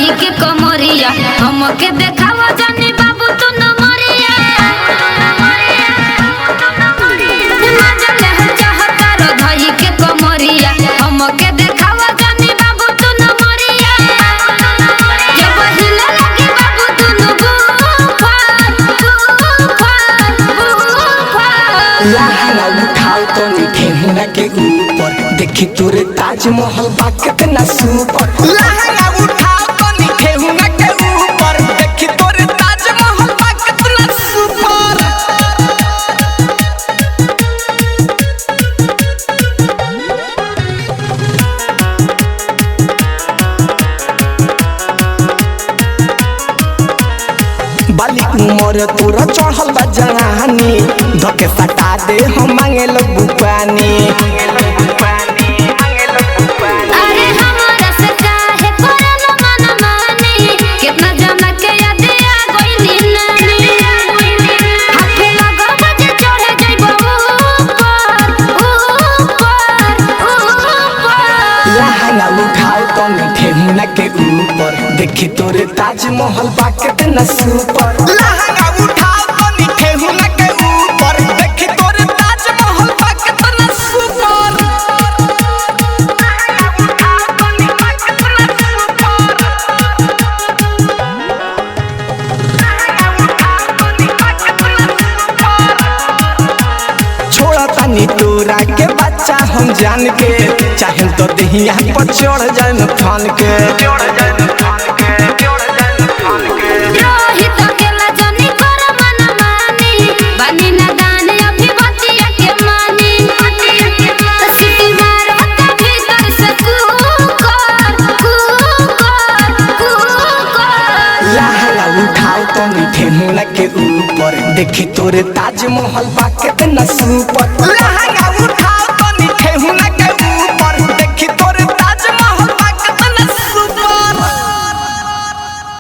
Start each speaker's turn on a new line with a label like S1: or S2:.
S1: धई के कमरिया हमके देखावा जानी बाबू तू न मरिया मजा ले हम चाहता रो धई के कमरिया हमके देखावा जानी बाबू तू न मरिया ये बहिले लगे बाबू तू न बुफार
S2: लहंगा उठाओ तो ठेहुना के ऊपर देखी तोरे ताजमहल बा कितना सुपर। लहंगा उठाओ तो ठेहुना के ऊपर देखी तोरे ताजमहल बा कितना सुपर। बाली उमर तोरा चढ़ल बा जवानी धके सटा दे हम मांगे लगू पानी।
S1: अरे हमारा से काहे करल मन मानी कितना जना के याद आ गइली नानी हाथे लगा बजे चढ़े जइबो ऊपर
S2: लहंगा उठाओ तो ठेहुना के ऊपर देखी तोरे ताजमहल बा कितना सुपर। लहंगा उठाओ तो ठेहुना के ऊपर देखी तोरे ताजमहल बा कितना सुपर। छोड़ा तानी तोरा के बच्चा हम जान के चाहे तो दहिया पर चढ़ जाए न फान के।
S1: रोहित अकेला जनी कर मन मानी बनी ना दान अभी बतिया के मानी सिटी मारो त भीतर से कुकर
S2: लहंगा उठाओ तो ठेहुना के ऊपर देखी तोरे ताजमहल बा कितना सुपर। लहंगा